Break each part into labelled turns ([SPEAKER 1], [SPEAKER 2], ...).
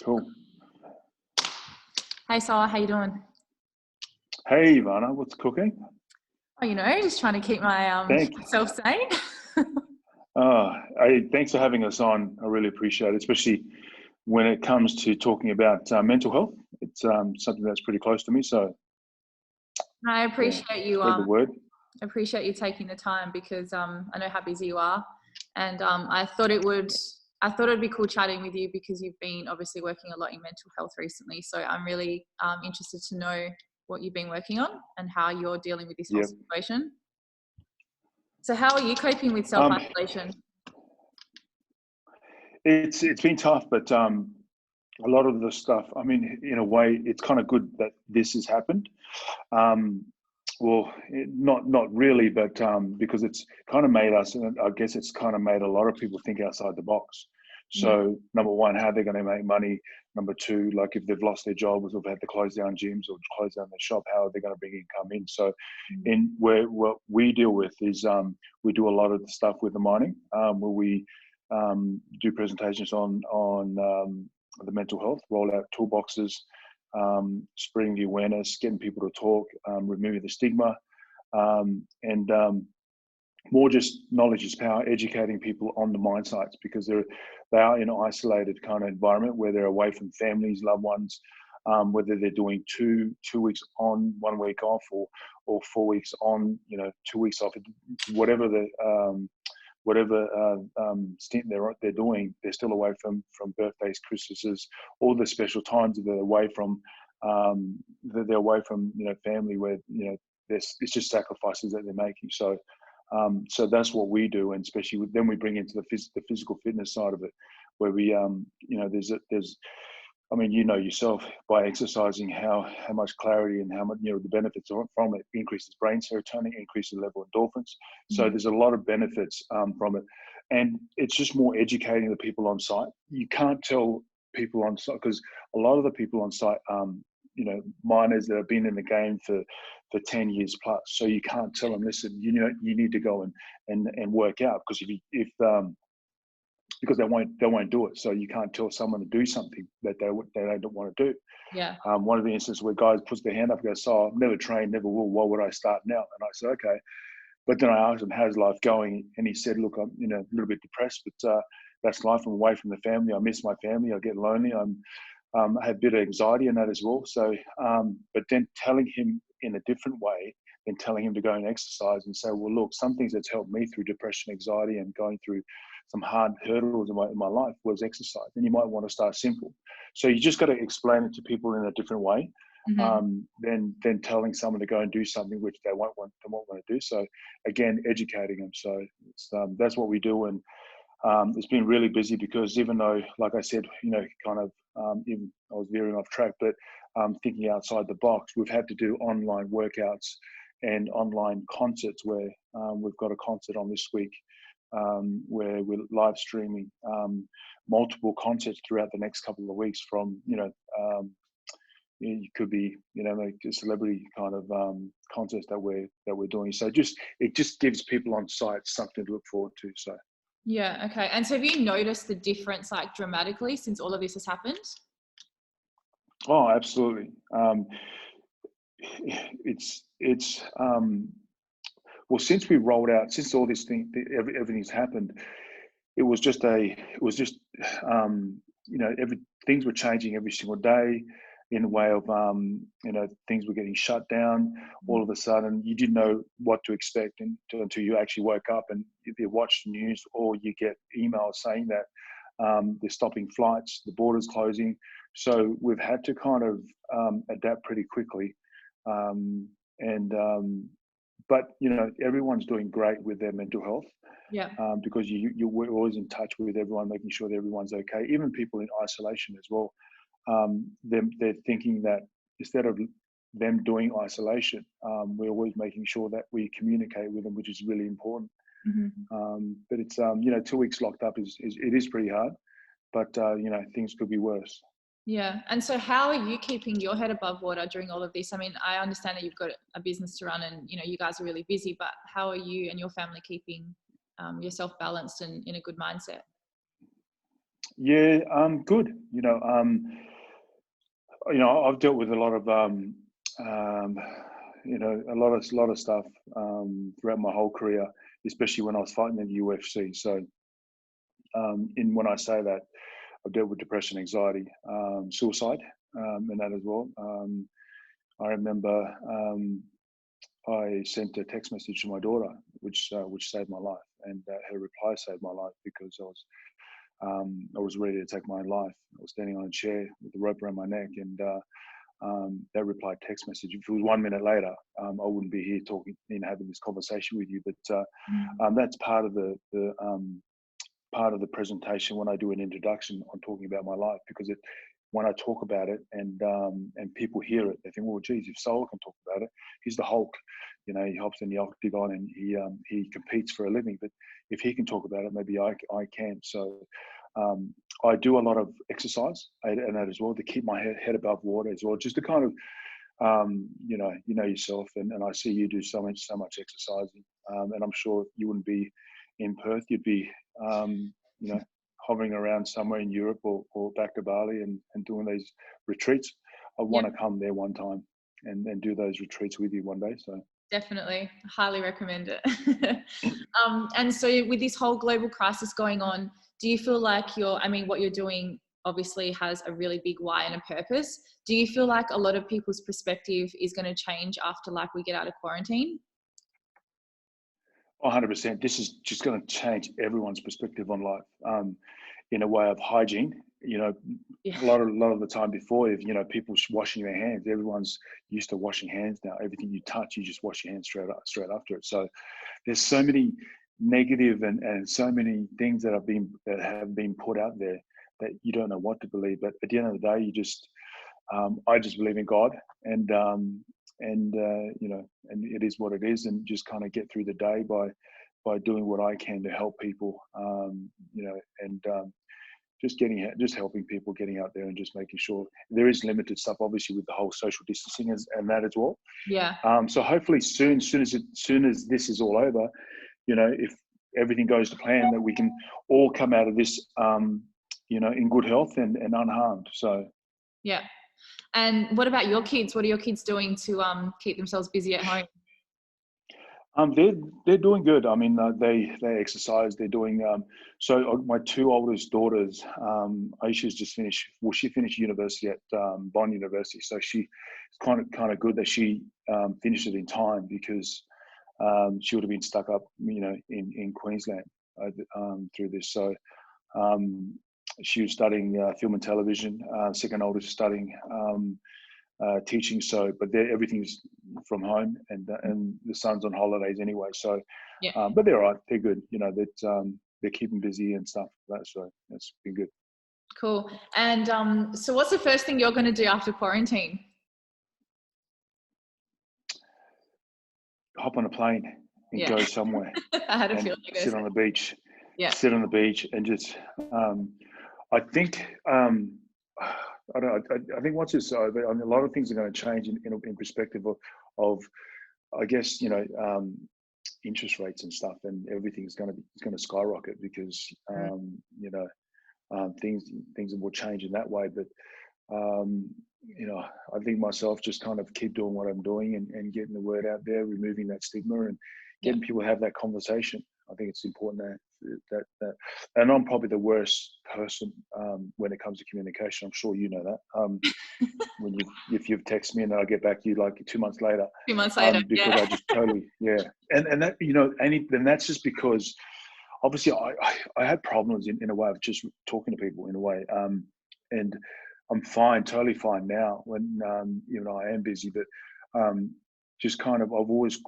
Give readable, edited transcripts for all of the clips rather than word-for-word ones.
[SPEAKER 1] Cool.
[SPEAKER 2] Hey, Soa, how you doing?
[SPEAKER 1] Hey, Ivanna, what's cooking?
[SPEAKER 2] Oh, just trying to keep myself sane.
[SPEAKER 1] Thanks for having us on. I really appreciate it, especially when it comes to talking about mental health. It's something that's pretty close to me. So,
[SPEAKER 2] I
[SPEAKER 1] yeah,
[SPEAKER 2] appreciate you.
[SPEAKER 1] spread the word.
[SPEAKER 2] Appreciate you taking the time because I know how busy you are, and I thought it'd be cool chatting with you because you've been obviously working a lot in mental health recently. So I'm really interested to know what you've been working on and how you're dealing with this whole
[SPEAKER 1] Yep.
[SPEAKER 2] situation. So how are you coping with self-isolation?
[SPEAKER 1] It's been tough, but a lot of the stuff. I mean, in a way, it's kind of good that this has happened. Not really, but because it's kind of made us, and I guess it's kind of made a lot of people think outside the box. So number one, how they're going to make money. Number two, like if they've lost their jobs or they've had to close down gyms or close down their shop, how are they going to bring income in? So what we deal with is we do a lot of the stuff with the mining, where we do presentations on the mental health, roll out toolboxes, spreading the awareness, getting people to talk, removing the stigma, and more just knowledge is power, educating people on the mine sites because they are in an isolated kind of environment where they're away from families, loved ones, whether they're doing two weeks on, 1 week off, or 4 weeks on, 2 weeks off, whatever the stint they're doing, they're still away from birthdays, Christmases, all the special times that they're away from. They're away from family, where it's just sacrifices that they're making. So that's what we do, and especially then we bring into the physical fitness side of it, where we there's I mean, yourself, by exercising, how much clarity and how much the benefits from it increases brain serotonin, increases the level of endorphins. So there's a lot of benefits from it, and it's just more educating the people on site. You can't tell people on site because a lot of the people on site, miners that have been in the game for 10 years plus. So you can't tell them, listen, you need to go and work out, because if because they won't do it. So you can't tell someone to do something that they don't want to do.
[SPEAKER 2] Yeah.
[SPEAKER 1] One of the instances where guys puts their hand up and goes, "So I've never trained, never will. Why would I start now?" And I said, "Okay." But then I asked him, "How's life going?" And he said, "Look, I'm a little bit depressed, but that's life. I'm away from the family. I miss my family. I get lonely. I have a bit of anxiety in that as well." So, but then telling him in a different way than telling him to go and exercise and say, "Well, look, some things that's helped me through depression, anxiety, and going through some hard hurdles in my life was exercise." And you might want to start simple. So you just got to explain it to people in a different way, than telling someone to go and do something which they won't want to do. So again, educating them. So that's what we do, and it's been really busy because even though, like I said, even I was veering off track, but thinking outside the box, we've had to do online workouts and online concerts where we've got a concert on this week where we're live streaming multiple concerts throughout the next couple of weeks from, it could be, like a celebrity kind of concerts that we're doing. So it just gives people on site something to look forward to. So.
[SPEAKER 2] Yeah. Okay. And so have you noticed the difference dramatically since all of this has happened?
[SPEAKER 1] Oh, absolutely. Well, since we rolled out, since all this everything's happened, things were changing every single day in a way of, things were getting shut down. All of a sudden, you didn't know what to expect until you actually woke up and if you watch the news or you get emails saying that they're stopping flights, the border's closing. So we've had to kind of adapt pretty quickly. But everyone's doing great with their mental health.
[SPEAKER 2] Yeah.
[SPEAKER 1] Because we're always in touch with everyone, making sure that everyone's okay. Even people in isolation as well. They're thinking that instead of them doing isolation, we're always making sure that we communicate with them, which is really important. But it's 2 weeks locked up is pretty hard, but things could be worse.
[SPEAKER 2] Yeah. And so how are you keeping your head above water during all of this? I mean, I understand that you've got a business to run and, you guys are really busy, but how are you and your family keeping yourself balanced and in a good mindset?
[SPEAKER 1] Yeah, good. I've dealt with a lot of, a lot of stuff throughout my whole career, especially when I was fighting in the UFC. So, when I say that, I've dealt with depression, anxiety, suicide, and that as well. I remember I sent a text message to my daughter, which saved my life, and her reply saved my life because I was ready to take my own life. I was standing on a chair with the rope around my neck, and that reply text message. If it was 1 minute later, I wouldn't be here talking, having this conversation with you. But that's part of the presentation when I do an introduction on talking about my life, because when I talk about it and people hear it, they think, well, geez, if Soa can talk about it, he's the Hulk. He hops in the octagon and he competes for a living. But if he can talk about it, maybe I can. So I do a lot of exercise and that as well, to keep my head above water as well, just to kind of yourself, and I see you do so much exercising, and I'm sure you wouldn't be in Perth. You'd be hovering around somewhere in Europe or back to Bali and doing these retreats. I want to come there one time and do those retreats with you one day. So
[SPEAKER 2] definitely, highly recommend it. And so with this whole global crisis going on, do you feel like what you're doing obviously has a really big why and a purpose? Do you feel like a lot of people's perspective is going to change after we get out of quarantine?
[SPEAKER 1] 100%. This is just going to change everyone's perspective on life, in a way of hygiene. A lot of the time before, if people washing their hands, everyone's used to washing hands now. Everything you touch, you just wash your hands straight after it. So there's so many negative and so many things that have been put out there that you don't know what to believe. But at the end of the day, I just believe in God, and it is what it is, and just kind of get through the day by doing what I can to help people, just helping people, getting out there and just making sure there is limited stuff, obviously, with the whole social distancing and that as well.
[SPEAKER 2] Yeah.
[SPEAKER 1] So hopefully soon as this is all over, if everything goes to plan, that we can all come out of this, in good health and unharmed. So.
[SPEAKER 2] Yeah. And what about your kids? What are your kids doing to keep themselves busy at home?
[SPEAKER 1] They're doing good. I mean, they exercise. They're doing. So my two oldest daughters, Aisha's just finished. Well, she finished university at Bond University. So she's kind of good that she finished it in time, because she would have been stuck up, in Queensland through this. So she was studying film and television. Second oldest studying teaching. So, but everything's from home, and the son's on holidays anyway. So, but they're all right. They're good. They're keeping busy and stuff like that. So that's been good.
[SPEAKER 2] Cool. And so what's the first thing you're going to do after quarantine?
[SPEAKER 1] Hop on a plane and go somewhere.
[SPEAKER 2] I had a feeling.
[SPEAKER 1] Sit on the beach.
[SPEAKER 2] Yeah.
[SPEAKER 1] Sit on the beach and just. I think. I think once it's over, a lot of things are going to change in perspective of I guess, interest rates and stuff, and everything's going to skyrocket, because things will change in that way. But I think myself, just kind of keep doing what I'm doing and getting the word out there, removing that stigma and getting people to have that conversation. I think it's important that and I'm probably the worst person when it comes to communication. I'm sure you know that. If you've texted me and then I get back to you like 2 months later.
[SPEAKER 2] 2 months later,
[SPEAKER 1] because I just totally and that and that's just because obviously I had problems in a way of just talking to people in a way, and I'm fine, totally fine now when I am busy, but just kind of I've always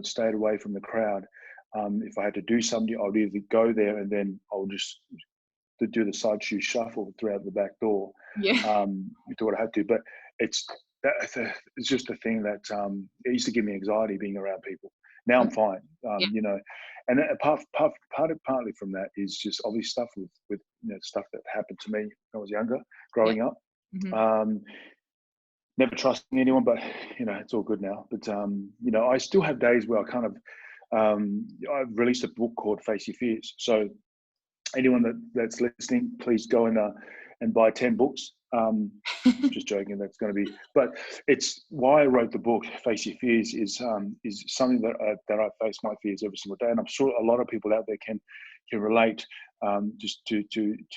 [SPEAKER 1] stayed away from the crowd. If I had to do something, I would either go there and then I'll just do the side shoe shuffle throughout the back door. Do what I had to. But it's just a thing that it used to give me anxiety being around people. Now I'm fine, and partly from that is just obvious stuff with stuff that happened to me when I was younger, growing up. Never trusting anyone, but it's all good now. But I still have days where I kind of I've released a book called Face Your Fears. So anyone that's listening, please go and buy 10 books. Just joking. That's going to be, but it's why I wrote the book. Face Your Fears is something that I face my fears every single day, and I'm sure a lot of people out there can relate, just to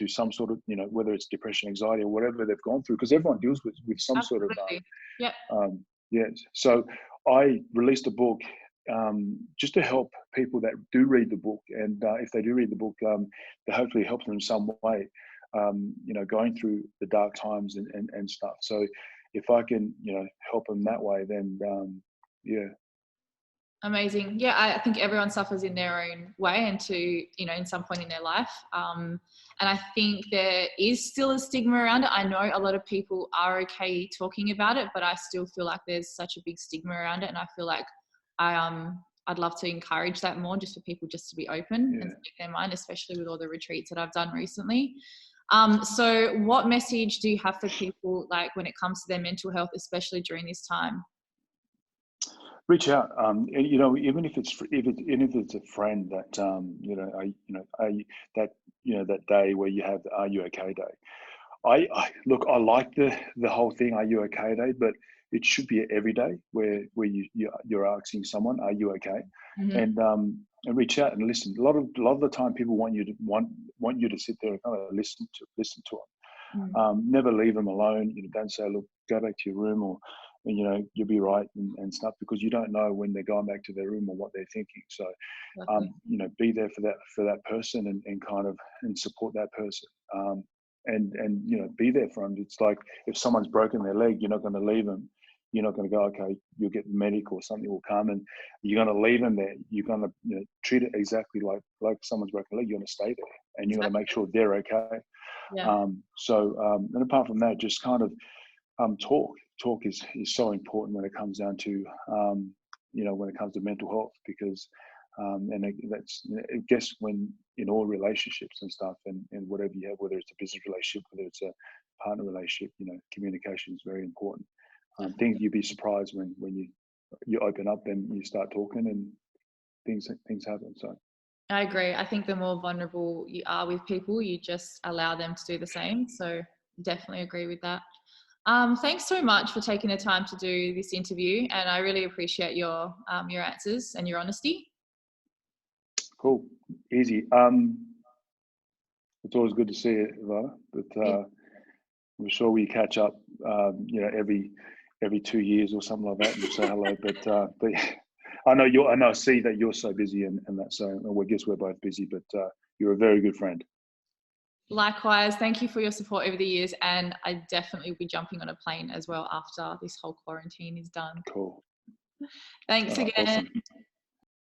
[SPEAKER 1] some sort of, whether it's depression, anxiety, or whatever they've gone through, because everyone deals with some
[SPEAKER 2] Absolutely.
[SPEAKER 1] sort of
[SPEAKER 2] Yeah.
[SPEAKER 1] yes. So I released a book just to help people that do read the book, and if they do read the book, to hopefully help them in some way, going through the dark times and stuff. So if I can, help them that way, then yeah.
[SPEAKER 2] Amazing. Yeah, I think everyone suffers in their own way and in some point in their life. And I think there is still a stigma around it. I know a lot of people are okay talking about it, but I still feel like there's such a big stigma around it. And I feel like I'd love to encourage that more, just for people just to be open and speak their mind, especially with all the retreats that I've done recently. So what message do you have for people, like when it comes to their mental health, especially during this time?
[SPEAKER 1] Reach out, and even if it's a friend that that day where you have the "Are you okay" day. I look, I like the whole thing "Are you okay" day, but it should be every day where you're asking someone, "Are you okay?"
[SPEAKER 2] Mm-hmm.
[SPEAKER 1] And reach out and listen. A lot of the time, people want you to sit there and kind of listen to them.
[SPEAKER 2] Mm-hmm.
[SPEAKER 1] Never leave them alone. Don't say, "Look, go back to your room," or you'll be right and stuff, because you don't know when they're going back to their room or what they're thinking. So, be there for that person and kind of and support that person. And be there for them. It's like if someone's broken their leg, you're not going to leave them. You're not going to go, okay, you'll get medical or something will come, and you're going to leave them there. You're going to treat it exactly like someone's broken leg. You're going to stay there, and you're going to make sure they're okay.
[SPEAKER 2] Yeah.
[SPEAKER 1] And apart from that, just kind of talk is so important when it comes down to when it comes to mental health, because that's, I guess, when in all relationships and stuff, and whatever you have, whether it's a business relationship, whether it's a partner relationship, communication is very important. Things, you'd be surprised when you open up and you start talking, and things happen. So
[SPEAKER 2] I agree. I think the more vulnerable you are with people, you just allow them to do the same. So definitely agree with that. Thanks so much for taking the time to do this interview, and I really appreciate your answers and your honesty.
[SPEAKER 1] cool, easy. It's always good to see you, Ivanna, but I'm sure we catch up, every 2 years or something like that, and say hello. But I see that you're so busy, and that. So I guess we're both busy, but you're a very good friend.
[SPEAKER 2] Likewise, thank you for your support over the years, and I definitely will be jumping on a plane as well after this whole quarantine is done.
[SPEAKER 1] Cool.
[SPEAKER 2] Thanks again.
[SPEAKER 1] Awesome.